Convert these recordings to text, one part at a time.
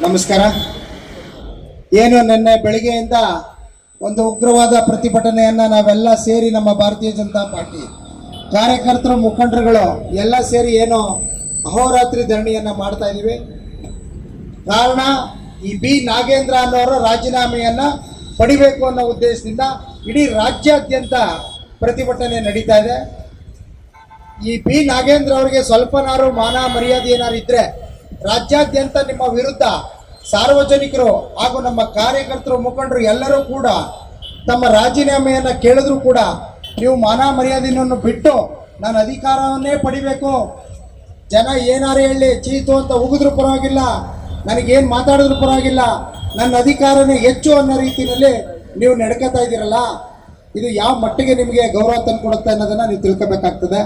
ನಮಸ್ಕಾರ. ಏನು ನಿನ್ನೆ ಬೆಳಿಗ್ಗೆಯಿಂದ ಒಂದು ಉಗ್ರವಾದ ಪ್ರತಿಭಟನೆಯನ್ನು ನಾವೆಲ್ಲ ಸೇರಿ ನಮ್ಮ ಭಾರತೀಯ ಜನತಾ ಪಾರ್ಟಿ ಕಾರ್ಯಕರ್ತರು ಮುಖಂಡರುಗಳು ಎಲ್ಲ ಸೇರಿ ಏನು ಅಹೋರಾತ್ರಿ ಧರಣಿಯನ್ನು ಮಾಡ್ತಾ ಇದ್ದೀವಿ. ಕಾರಣ ಈ ಬಿ ನಾಗೇಂದ್ರ ಅನ್ನೋರ ರಾಜೀನಾಮೆಯನ್ನು ಪಡಿಬೇಕು ಅನ್ನೋ ಉದ್ದೇಶದಿಂದ ಇಡೀ ರಾಜ್ಯಾದ್ಯಂತ ಪ್ರತಿಭಟನೆ ನಡೀತಾ ಇದೆ. ಈ ಬಿ ನಾಗೇಂದ್ರ ಅವರಿಗೆ ಸ್ವಲ್ಪನಾರು ಮಾನ ಮರ್ಯಾದೆ ಏನಾರು ಇದ್ದರೆ ರಾಜ್ಯಾದ್ಯಂತ ನಿಮ್ಮ ವಿರುದ್ಧ ಸಾರ್ವಜನಿಕರು ಹಾಗೂ ನಮ್ಮ ಕಾರ್ಯಕರ್ತರು ಮುಖಂಡರು ಎಲ್ಲರೂ ಕೂಡ ತಮ್ಮ ರಾಜೀನಾಮೆಯನ್ನು ಕೇಳಿದ್ರು ಕೂಡ ನೀವು ಮಾನ ಮರ್ಯಾದೆಯನ್ನು ಬಿಟ್ಟು ನಾನು ಅಧಿಕಾರವನ್ನೇ ಪಡಿಬೇಕು, ಜನ ಏನಾರು ಹೇಳಿ ಚೀತು ಅಂತ ಉಗಿದ್ರೂ ಪರವಾಗಿಲ್ಲ, ನನಗೇನು ಮಾತಾಡಿದ್ರು ಪರವಾಗಿಲ್ಲ, ನನ್ನ ಅಧಿಕಾರನೇ ಹೆಚ್ಚು ಅನ್ನೋ ರೀತಿಯಲ್ಲಿ ನೀವು ನಡ್ಕೋತಾ ಇದ್ದೀರಲ್ಲ, ಇದು ಯಾವ ಮಟ್ಟಿಗೆ ನಿಮಗೆ ಗೌರವ ತಂದುಕೊಡುತ್ತೆ ಅನ್ನೋದನ್ನು ನೀವು ತಿಳ್ಕೊಬೇಕಾಗ್ತದೆ.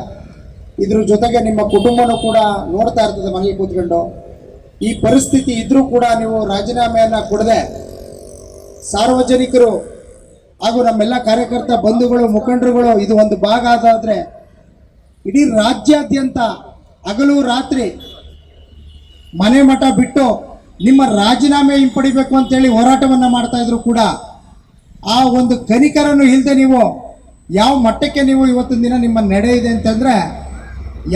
ಇದ್ರ ಜೊತೆಗೆ ನಿಮ್ಮ ಕುಟುಂಬನೂ ಕೂಡ ನೋಡ್ತಾ ಇರ್ತದೆ ಮನೇಲಿ ಕೂತ್ಕೊಂಡು. ಈ ಪರಿಸ್ಥಿತಿ ಇದ್ರೂ ಕೂಡ ನೀವು ರಾಜೀನಾಮೆಯನ್ನು ಕೊಡದೆ ಸಾರ್ವಜನಿಕರು ಹಾಗೂ ನಮ್ಮೆಲ್ಲ ಕಾರ್ಯಕರ್ತ ಬಂಧುಗಳು ಮುಖಂಡರುಗಳು ಇದು ಒಂದು ಭಾಗ ಆದಾದರೆ ಇಡೀ ರಾಜ್ಯಾದ್ಯಂತ ಹಗಲು ರಾತ್ರಿ ಮನೆ ಮಠ ಬಿಟ್ಟು ನಿಮ್ಮ ರಾಜೀನಾಮೆ ಹಿಂಪಡಿಬೇಕು ಅಂತೇಳಿ ಹೋರಾಟವನ್ನು ಮಾಡ್ತಾ ಇದ್ರು ಕೂಡ ಆ ಒಂದು ಕನಿಕರನ್ನು ಇಲ್ಲದೆ ನೀವು ಯಾವ ಮಟ್ಟಕ್ಕೆ ನೀವು ಇವತ್ತಿನ ದಿನ ನಿಮ್ಮ ನಡೆ ಇದೆ ಅಂತಂದರೆ,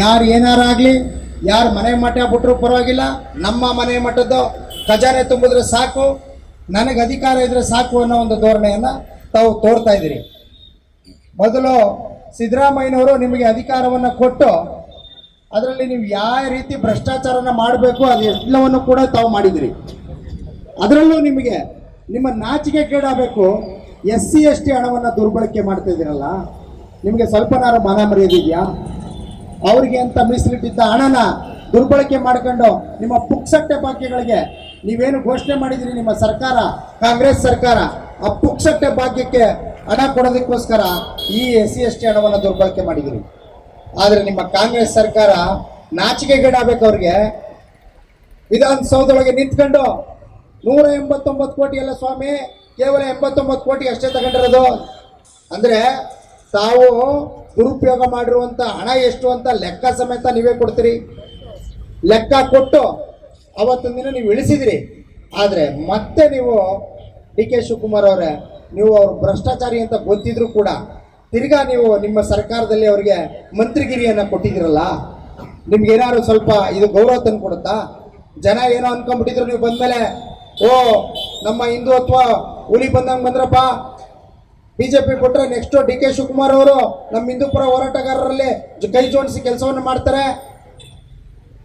ಯಾರು ಏನಾರಾಗಲಿ, ಯಾರು ಮನೆ ಮಠ ಬಿಟ್ಟರು ಪರವಾಗಿಲ್ಲ, ನಮ್ಮ ಮನೆ ಮಠದ್ದು ಖಜಾನೆ ತುಂಬಿದ್ರೆ ಸಾಕು, ನನಗೆ ಅಧಿಕಾರ ಇದ್ರೆ ಸಾಕು ಅನ್ನೋ ಒಂದು ಧೋರಣೆಯನ್ನು ತಾವು ತೋರ್ತಾ ಇದ್ದೀರಿ. ಮೊದಲು ಸಿದ್ದರಾಮಯ್ಯನವರು ನಿಮಗೆ ಅಧಿಕಾರವನ್ನು ಕೊಟ್ಟು ಅದರಲ್ಲಿ ನೀವು ಯಾವ ರೀತಿ ಭ್ರಷ್ಟಾಚಾರನ ಮಾಡಬೇಕು ಅದು ಎಲ್ಲವನ್ನು ಕೂಡ ತಾವು ಮಾಡಿದಿರಿ. ಅದರಲ್ಲೂ ನಿಮಗೆ ನಿಮ್ಮ ನಾಚಿಕೆ ಕೇಳಬೇಕು, SC ST ಹಣವನ್ನು ದುರ್ಬಳಕೆ ಮಾಡ್ತಾ ಇದ್ದೀರಲ್ಲ, ನಿಮಗೆ ಸ್ವಲ್ಪನಾರು ಮಾನ ಮರ್ಯಾದೆ ಇದೆಯಾ? ಅವರಿಗೆ ಅಂತ ಮೀಸಲಿಟ್ಟಿದ್ದ ಹಣನ ದುರ್ಬಳಕೆ ಮಾಡ್ಕೊಂಡು ನಿಮ್ಮ ಪುಕ್ಸಟ್ಟೆ ಭಾಗ್ಯಗಳಿಗೆ ನೀವೇನು ಘೋಷಣೆ ಮಾಡಿದಿರಿ ನಿಮ್ಮ ಸರ್ಕಾರ, ಕಾಂಗ್ರೆಸ್ ಸರ್ಕಾರ, ಆ ಪುಕ್ಸಟ್ಟೆ ಭಾಗ್ಯಕ್ಕೆ ಹಣ ಕೊಡೋದಕ್ಕೋಸ್ಕರ ಈ SC ST ಹಣವನ್ನು ದುರ್ಬಳಕೆ ಮಾಡಿದಿರಿ. ಆದರೆ ನಿಮ್ಮ ಕಾಂಗ್ರೆಸ್ ಸರ್ಕಾರ ನಾಚಿಕೆಗೇಡಾಗಬೇಕು. ಅವ್ರಿಗೆ ವಿಧಾನಸೌಧದೊಳಗೆ ನಿಂತ್ಕೊಂಡು 189 ಕೋಟಿ ಅಲ್ಲ ಸ್ವಾಮಿ, ಕೇವಲ 89 ಕೋಟಿ ಅಷ್ಟೇ ತಗೊಂಡಿರೋದು. ಅಂದರೆ ತಾವು ದುರುಪಯೋಗ ಮಾಡಿರುವಂಥ ಹಣ ಎಷ್ಟು ಅಂತ ಲೆಕ್ಕ ಸಮೇತ ನೀವೇ ಕೊಡ್ತೀರಿ. ಲೆಕ್ಕ ಕೊಟ್ಟು ಅವತ್ತೊಂದು ದಿನ ನೀವು ಇಳಿಸಿದಿರಿ. ಆದರೆ ಮತ್ತೆ ನೀವು DK ಶಿವಕುಮಾರ್ ಅವರೇ, ನೀವು ಅವರು ಭ್ರಷ್ಟಾಚಾರಿ ಅಂತ ಗೊತ್ತಿದ್ರು ಕೂಡ ತಿರ್ಗಾ ನೀವು ನಿಮ್ಮ ಸರ್ಕಾರದಲ್ಲಿ ಅವರಿಗೆ ಮಂತ್ರಿಗಿರಿಯನ್ನು ಕೊಟ್ಟಿದ್ದೀರಲ್ಲ, ನಿಮ್ಗೇನಾದ್ರು ಸ್ವಲ್ಪ ಇದು ಗೌರವ ತಂದು ಕೊಡುತ್ತಾ? ಜನ ಏನೋ ಅನ್ಕೊಂಡ್ಬಿಟ್ಟಿದ್ರು ನೀವು ಬಂದಮೇಲೆ, ಓ ನಮ್ಮ ಹಿಂದುತ್ವ ಹುಲಿ ಬಂದಂಗೆ ಬಂದ್ರಪ್ಪ, BJP ಕೊಟ್ಟರೆ ನೆಕ್ಸ್ಟು DK ಶಿವಕುಮಾರ್ ಅವರು ನಮ್ಮ ಹಿಂದೂಪುರ ಹೋರಾಟಗಾರರಲ್ಲಿ ಕೈ ಜೋಡಿಸಿ ಕೆಲಸವನ್ನು ಮಾಡ್ತಾರೆ,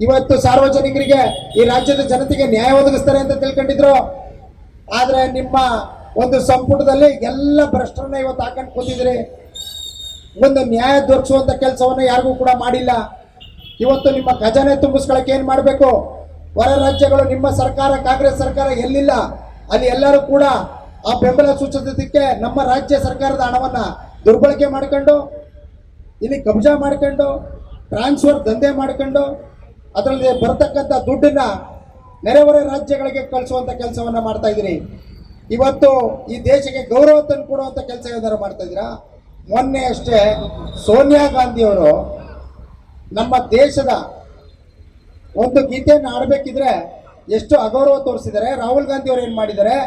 ಇವತ್ತು ಸಾರ್ವಜನಿಕರಿಗೆ ಈ ರಾಜ್ಯದ ಜನತೆಗೆ ನ್ಯಾಯ ಒದಗಿಸ್ತಾರೆ ಅಂತ ತಿಳ್ಕೊಂಡಿದ್ರು. ಆದರೆ ನಿಮ್ಮ ಒಂದು ಸಂಪುಟದಲ್ಲಿ ಎಲ್ಲ ಭ್ರಷ್ಟರನ್ನ ಇವತ್ತು ಹಾಕೊಂಡು ಕೂತಿದ್ರಿ. ಒಂದು ನ್ಯಾಯ ದೊರಕಿಸುವಂಥ ಕೆಲಸವನ್ನು ಯಾರಿಗೂ ಕೂಡ ಮಾಡಿಲ್ಲ. ಇವತ್ತು ನಿಮ್ಮ ಖಜಾನೆ ತುಂಬಿಸ್ಕೊಳ್ಳೋಕೆ ಏನು ಮಾಡಬೇಕು? ಹೊರ ರಾಜ್ಯಗಳು ನಿಮ್ಮ ಸರ್ಕಾರ, ಕಾಂಗ್ರೆಸ್ ಸರ್ಕಾರ ಎಲ್ಲಿಲ್ಲ ಅಲ್ಲಿ ಎಲ್ಲರೂ ಕೂಡ ಆ ಬೆಂಬಲ ಸೂಚಿಸೋದಕ್ಕೆ ನಮ್ಮ ರಾಜ್ಯ ಸರ್ಕಾರದ ಹಣವನ್ನು ದುರ್ಬಳಕೆ ಮಾಡ್ಕೊಂಡು ಇಲ್ಲಿ ಕಬ್ಜಾ ಮಾಡ್ಕೊಂಡು ಟ್ರಾನ್ಸ್ಫರ್ ದಂಧೆ ಮಾಡ್ಕೊಂಡು ಅದರಲ್ಲಿ ಬರ್ತಕ್ಕಂಥ ದುಡ್ಡನ್ನ ನೆರೆಹೊರೆ ರಾಜ್ಯಗಳಿಗೆ ಕಳಿಸುವಂಥ ಕೆಲಸವನ್ನು ಮಾಡ್ತಾ ಇದ್ದೀರಿ. ಇವತ್ತು ಈ ದೇಶಕ್ಕೆ ಗೌರವ ತಂದು ಕೊಡುವಂಥ ಕೆಲಸ ಏನಾದ್ರು ಮಾಡ್ತಾ ಇದ್ದೀರಾ? ಮೊನ್ನೆ ಅಷ್ಟೇ ಸೋನಿಯಾ ಗಾಂಧಿಯವರು ನಮ್ಮ ದೇಶದ ಒಂದು ಗೀತೆಯನ್ನು ಆಡಬೇಕಿದ್ರೆ ಎಷ್ಟು ಅಗೌರವ ತೋರಿಸಿದ್ದಾರೆ. ರಾಹುಲ್ ಗಾಂಧಿ ಅವರು ಏನು ಮಾಡಿದ್ದಾರೆ,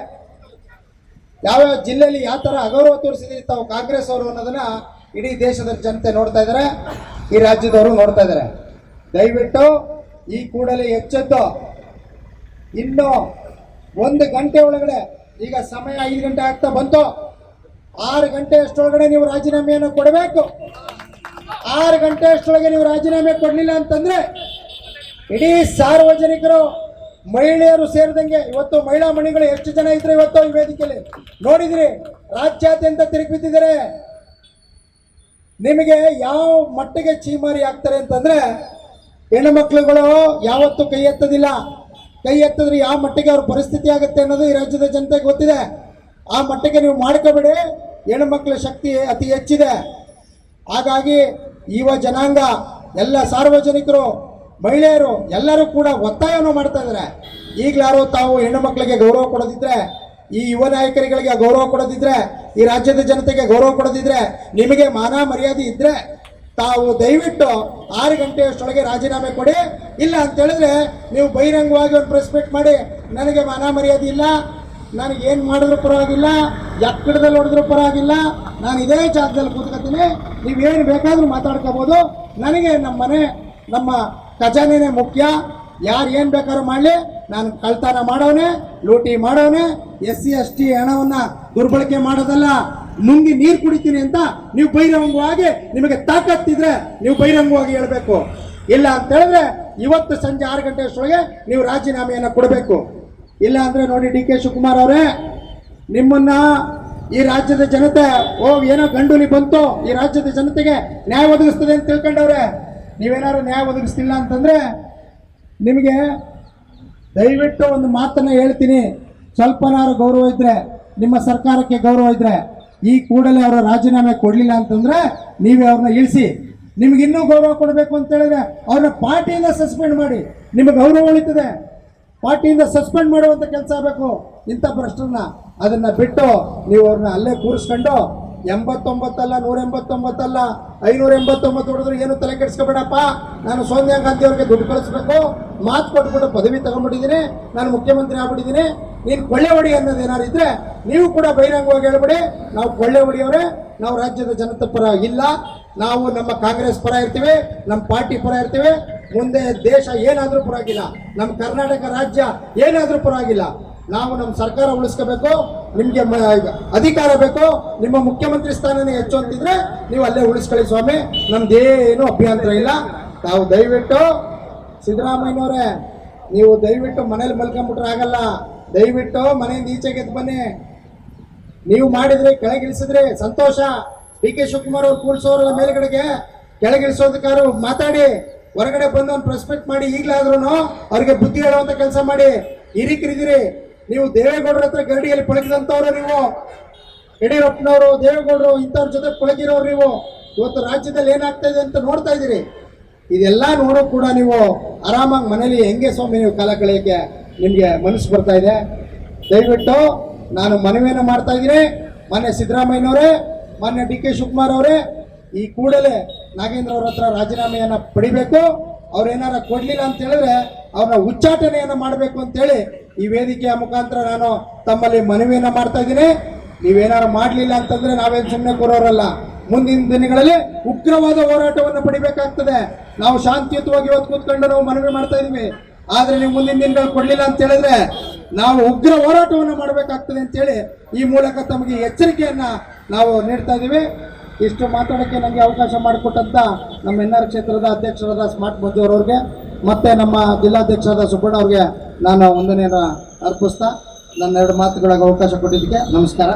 ಯಾವ್ಯಾವ ಜಿಲ್ಲೆಯಲ್ಲಿ ಯಾವ ಥರ ಅಗೌರವ ತೋರಿಸಿದ್ರೆ ತಾವು ಕಾಂಗ್ರೆಸ್ ಅವರು ಅನ್ನೋದನ್ನ ಇಡೀ ದೇಶದ ಜನತೆ ನೋಡ್ತಾ ಇದ್ದಾರೆ, ಈ ರಾಜ್ಯದವರು ನೋಡ್ತಾ ಇದ್ದಾರೆ. ದಯವಿಟ್ಟು ಈ ಕೂಡಲೇ ಎಚ್ಚೆತ್ತು ಇನ್ನು 1 ಗಂಟೆ ಒಳಗಡೆ, ಈಗ ಸಮಯ 5 ಗಂಟೆ ಆಗ್ತಾ ಬಂತು, 6 ಗಂಟೆ ಅಷ್ಟೊಳಗಡೆ ನೀವು ರಾಜೀನಾಮೆಯನ್ನು ಕೊಡಬೇಕು. 6 ಗಂಟೆ ಅಷ್ಟೊಳಗೆ ನೀವು ರಾಜೀನಾಮೆ ಕೊಡಲಿಲ್ಲ ಅಂತಂದ್ರೆ ಇಡೀ ಸಾರ್ವಜನಿಕರು, ಮಹಿಳೆಯರು ಸೇರಿದಂಗೆ ಇವತ್ತು ಮಹಿಳಾ ಮಣಿಗಳು ಎಷ್ಟು ಜನ ಇದ್ರೆ ಇವತ್ತು ಈ ವೇದಿಕೆಯಲ್ಲಿ ನೋಡಿದ್ರಿ, ರಾಜ್ಯಾದ್ಯಂತ ತಿರುಗಿ ಬಿದ್ದಿದ್ದಾರೆ. ನಿಮಗೆ ಯಾವ ಮಟ್ಟಿಗೆ ಚೀಮಾರಿ ಆಗ್ತಾರೆ ಅಂತಂದ್ರೆ, ಹೆಣ್ಣು ಮಕ್ಕಳುಗಳು ಯಾವತ್ತೂ ಕೈ ಎತ್ತದಿಲ್ಲ. ಕೈ ಎತ್ತಿದ್ರೆ ಯಾವ ಮಟ್ಟಿಗೆ ಅವ್ರ ಪರಿಸ್ಥಿತಿ ಆಗುತ್ತೆ ಅನ್ನೋದು ಈ ರಾಜ್ಯದ ಜನತೆಗೆ ಗೊತ್ತಿದೆ. ಆ ಮಟ್ಟಿಗೆ ನೀವು ಮಾಡ್ಕೋಬೇಡಿ. ಹೆಣ್ಣು ಮಕ್ಕಳ ಶಕ್ತಿ ಅತಿ ಹೆಚ್ಚಿದೆ. ಹಾಗಾಗಿ ಯುವ ಜನಾಂಗ, ಎಲ್ಲ ಸಾರ್ವಜನಿಕರು, ಮಹಿಳೆಯರು ಎಲ್ಲರೂ ಕೂಡ ಒತ್ತಾಯವನ್ನು ಮಾಡ್ತಾ ಇದ್ದಾರೆ. ಈಗಲಾರು ತಾವು ಹೆಣ್ಣು ಮಕ್ಕಳಿಗೆ ಗೌರವ ಕೊಡೋದಿದ್ರೆ, ಈ ಯುವ ನಾಯಕರುಗಳಿಗೆ ಗೌರವ ಕೊಡೋದಿದ್ರೆ, ಈ ರಾಜ್ಯದ ಜನತೆಗೆ ಗೌರವ ಕೊಡೋದಿದ್ರೆ, ನಿಮಗೆ ಮಾನ ಮರ್ಯಾದೆ ಇದ್ದರೆ ತಾವು ದಯವಿಟ್ಟು 6 ಗಂಟೆಯಷ್ಟೊಳಗೆ ರಾಜೀನಾಮೆ ಕೊಡಿ. ಇಲ್ಲ ಅಂತ ಹೇಳಿದ್ರೆ ನೀವು ಬಹಿರಂಗವಾಗಿ ಒಂದು ಪ್ರೆಸ್ ಮೀಟ್ ಮಾಡಿ, ನನಗೆ ಮಾನ ಮರ್ಯಾದೆ ಇಲ್ಲ, ನನಗೆ ಏನು ಮಾಡಿದ್ರು ಪರವಾಗಿಲ್ಲ, ಎಕ್ಕಡದಲ್ಲಿ ಹೊಡೆದ್ರು ಪರವಾಗಿಲ್ಲ, ನಾನು ಇದೇ ಜಾಗದಲ್ಲಿ ಕೂತ್ಕೊತೀನಿ, ನೀವೇನು ಬೇಕಾದರೂ ಮಾತಾಡ್ಕೋಬೋದು, ನನಗೆ ನಮ್ಮ ಮನೆ ನಮ್ಮ ಖಜಾನೆನೇ ಮುಖ್ಯ, ಯಾರು ಏನು ಬೇಕಾದ್ರೂ ಮಾಡಲಿ, ನಾನು ಕಳ್ತನ ಮಾಡೋನೆ, ಲೂಟಿ ಮಾಡೋನೆ, SC ST ಹಣವನ್ನು ದುರ್ಬಳಕೆ ಮಾಡೋದಲ್ಲ, ನುಂಗಿ ನೀರು ಕುಡಿತೀನಿ ಅಂತ ನೀವು ಬಹಿರಂಗವಾಗಿ, ನಿಮಗೆ ತಾಕತ್ತಿದ್ರೆ ನೀವು ಬಹಿರಂಗವಾಗಿ ಹೇಳಬೇಕು. ಇಲ್ಲ ಅಂತ ಹೇಳಿದ್ರೆ ಇವತ್ತು ಸಂಜೆ 6 ಗಂಟೆಯಷ್ಟೊಳಗೆ ನೀವು ರಾಜೀನಾಮೆಯನ್ನು ಕೊಡಬೇಕು. ಇಲ್ಲ ಅಂದರೆ ನೋಡಿ DK ಶಿವಕುಮಾರ್ ಅವರೇ, ನಿಮ್ಮನ್ನ ಈ ರಾಜ್ಯದ ಜನತೆ ಏನೋ ಗಂಡುಲಿ ಬಂತು, ಈ ರಾಜ್ಯದ ಜನತೆಗೆ ನ್ಯಾಯ ಒದಗಿಸ್ತದೆ ಅಂತ ತಿಳ್ಕೊಂಡವ್ರೆ. ನೀವೇನಾದ್ರು ನ್ಯಾಯ ಒದಗಿಸ್ತಿಲ್ಲ ಅಂತಂದರೆ ನಿಮಗೆ ದಯವಿಟ್ಟು ಒಂದು ಮಾತನ್ನು ಹೇಳ್ತೀನಿ, ಸ್ವಲ್ಪನಾರು ಗೌರವ ಇದ್ದರೆ, ನಿಮ್ಮ ಸರ್ಕಾರಕ್ಕೆ ಗೌರವ ಇದ್ದರೆ ಈ ಕೂಡಲೇ ಅವರ ರಾಜೀನಾಮೆ ಕೊಡಲಿಲ್ಲ ಅಂತಂದರೆ ನೀವೇ ಅವ್ರನ್ನ ಇಳಿಸಿ. ನಿಮ್ಗೆ ಇನ್ನೂ ಗೌರವ ಕೊಡಬೇಕು ಅಂತ ಹೇಳಿದ್ರೆ ಅವ್ರನ್ನ ಪಾರ್ಟಿಯಿಂದ ಸಸ್ಪೆಂಡ್ ಮಾಡಿ, ನಿಮಗೆ ಗೌರವ ಉಳಿತದೆ. ಪಾರ್ಟಿಯಿಂದ ಸಸ್ಪೆಂಡ್ ಮಾಡುವಂಥ ಕೆಲಸ ಆಗಬೇಕು ಇಂಥ ಭ್ರಷ್ಟರನ್ನ. ಅದನ್ನು ಬಿಟ್ಟು ನೀವು ಅವ್ರನ್ನ ಅಲ್ಲೇ ಕೂರಿಸ್ಕೊಂಡು 89 ಅಲ್ಲ 189 ಅಲ್ಲ 589 ಹೊಡೆದ್ರು ಏನು ತಲೆ ಕೆಡಿಸ್ಕೋಬೇಡಪ್ಪ, ನಾನು ಸೋನಿಯಾ ಗಾಂಧಿ ಅವ್ರಿಗೆ ದುಡ್ಡು ಕಳಿಸ್ಬೇಕು, ಮಾತು ಕೊಟ್ಬಿಟ್ಟು ಪದವಿ ತಗೊಂಡ್ಬಿಟ್ಟಿದ್ದೀನಿ, ನಾನು ಮುಖ್ಯಮಂತ್ರಿ ಆಗ್ಬಿಟ್ಟಿದ್ದೀನಿ, ನೀನು ಕೊಳ್ಳೆ ಹೊಡಿ ಅನ್ನೋದು ಏನಾರು ಇದ್ರೆ ನೀವು ಕೂಡ ಬಹಿರಂಗವಾಗಿ ಹೇಳ್ಬಿಡಿ, ನಾವು ಕೊಳ್ಳೆ ಹೊಡಿಯವರೇ, ನಾವು ರಾಜ್ಯದ ಜನತೆ ಪರ ಇಲ್ಲ, ನಾವು ನಮ್ಮ ಕಾಂಗ್ರೆಸ್ ಪರ ಇರ್ತೀವಿ, ನಮ್ಮ ಪಾರ್ಟಿ ಪರ ಇರ್ತೀವಿ, ಮುಂದೆ ದೇಶ ಏನಾದರೂ ಪರವಾಗಿಲ್ಲ, ನಮ್ಮ ಕರ್ನಾಟಕ ರಾಜ್ಯ ಏನಾದರೂ ಪರವಾಗಿಲ್ಲ, ನಾವು ನಮ್ಮ ಸರ್ಕಾರ ಉಳಿಸ್ಕೋಬೇಕು, ನಿಮಗೆ ಅಧಿಕಾರ ಬೇಕು, ನಿಮ್ಮ ಮುಖ್ಯಮಂತ್ರಿ ಸ್ಥಾನನೇ ಹೆಚ್ಚು ಅಂತಿದ್ರೆ ನೀವು ಅಲ್ಲೇ ಉಳಿಸ್ಕೊಳ್ಳಿ ಸ್ವಾಮಿ, ನಮ್ದೇನು ಅಭ್ಯಂತರ ಇಲ್ಲ. ತಾವು ದಯವಿಟ್ಟು ಸಿದ್ದರಾಮಯ್ಯನವರೇ, ನೀವು ದಯವಿಟ್ಟು ಮನೇಲಿ ಮಲ್ಕೊಂಡ್ಬಿಟ್ರೆ ಆಗಲ್ಲ, ದಯವಿಟ್ಟು ಮನೆಯಿಂದ ಈಚೆಗೆ ಎದ್ದು ಬನ್ನಿ. ನೀವು ಮಾಡಿದ್ರೆ ಕೆಳಗಿಳಿಸಿದ್ರೆ ಸಂತೋಷ, DK ಶಿವಕುಮಾರ್ ಅವ್ರು ಕೂರಿಸೋರಲ್ಲ ಮೇಲ್ಗಡೆಗೆ, ಕೆಳಗಿಳಿಸೋದಕ್ಕಾರು ಮಾತಾಡಿ, ಹೊರಗಡೆ ಬಂದು ಒಂದು ಪ್ರೆಸ್ ಮೀಟ್ ಮಾಡಿ, ಈಗಲಾದ್ರೂ ಅವ್ರಿಗೆ ಬುದ್ಧಿ ಹೇಳುವಂಥ ಕೆಲಸ ಮಾಡಿ. ಹಿರಿಕಿರಿದಿರಿ ನೀವು, ದೇವೇಗೌಡರ ಹತ್ರ ಗರಡಿಯಲ್ಲಿ ಪಳಗಿದಂಥವ್ರು ನೀವು, ಯಡಿಯೂರಪ್ಪನವರು ದೇವೇಗೌಡರು ಇಂಥವ್ರ ಜೊತೆ ಪಳಗಿರೋರು ನೀವು. ಇವತ್ತು ರಾಜ್ಯದಲ್ಲಿ ಏನಾಗ್ತಾ ಇದೆ ಅಂತ ನೋಡ್ತಾ ಇದ್ದೀರಿ. ಇದೆಲ್ಲ ನೋಡೋ ಕೂಡ ನೀವು ಆರಾಮಾಗಿ ಮನೇಲಿ ಹೆಂಗೆ ಸ್ವಾಮಿ ನೀವು ಕಾಲ ಕಳೆಯೋಕ್ಕೆ ನಿಮಗೆ ಮನಸ್ಸು ಬರ್ತಾ ಇದೆ. ದಯವಿಟ್ಟು ನಾನು ಮನವಿಯನ್ನು ಮಾಡ್ತಾ ಇದ್ದೀನಿ, ಮಾನ್ಯ ಸಿದ್ದರಾಮಯ್ಯನವರೇ, ಮಾನ್ಯ DK ಶಿವಕುಮಾರ್ ಅವರೇ, ಈ ಕೂಡಲೇ ನಾಗೇಂದ್ರ ಅವ್ರ ಹತ್ರ ರಾಜೀನಾಮೆಯನ್ನು ಪಡಿಬೇಕು. ಅವ್ರೇನಾರ ಕೊಡಲಿಲ್ಲ ಅಂತ ಹೇಳಿದ್ರೆ ಅವ್ರನ್ನ ಉಚ್ಚಾಟನೆಯನ್ನು ಮಾಡಬೇಕು ಅಂತೇಳಿ ಈ ವೇದಿಕೆಯ ಮುಖಾಂತರ ನಾನು ತಮ್ಮಲ್ಲಿ ಮನವಿಯನ್ನು ಮಾಡ್ತಾ ಇದ್ದೀನಿ. ನೀವೇನಾರು ಮಾಡಲಿಲ್ಲ ಅಂತಂದರೆ ನಾವೇನು ಸುಮ್ಮನೆ ಕೂರೋರಲ್ಲ. ಮುಂದಿನ ದಿನಗಳಲ್ಲಿ ಉಗ್ರವಾದ ಹೋರಾಟವನ್ನು ಪಡಿಬೇಕಾಗ್ತದೆ. ನಾವು ಶಾಂತಿಯುತವಾಗಿ ಇವತ್ತು ಕೂತ್ಕೊಂಡು ನಾವು ಮನವಿ ಮಾಡ್ತಾ ಇದ್ದೀವಿ, ಆದರೆ ನೀವು ಮುಂದಿನ ದಿನಗಳು ಕೊಡಲಿಲ್ಲ ಅಂತ ಹೇಳಿದ್ರೆ ನಾವು ಉಗ್ರ ಹೋರಾಟವನ್ನು ಮಾಡಬೇಕಾಗ್ತದೆ ಅಂತೇಳಿ ಈ ಮೂಲಕ ತಮಗೆ ಎಚ್ಚರಿಕೆಯನ್ನು ನಾವು ನೀಡ್ತಾ ಇದ್ದೀವಿ. ಇಷ್ಟು ಮಾತಾಡೋಕ್ಕೆ ನನಗೆ ಅವಕಾಶ ಮಾಡಿಕೊಟ್ಟಂಥ ನಮ್ಮ NR ಕ್ಷೇತ್ರದ ಅಧ್ಯಕ್ಷರಾದ ಸ್ಮಾರ್ಟ್ ಮಂಜು ಅವರವ್ರಿಗೆ ಮತ್ತು ನಮ್ಮ ಜಿಲ್ಲಾಧ್ಯಕ್ಷರಾದ ಸುಬ್ಬಣ್ಣ ಅವ್ರಿಗೆ ನಾನು ವಂದನೆಯನ್ನು ಅರ್ಪಿಸ್ತಾ ನನ್ನ 2 ಮಾತುಗಳಿಗೆ ಅವಕಾಶ ಕೊಟ್ಟಿದ್ದಕ್ಕೆ ನಮಸ್ಕಾರ.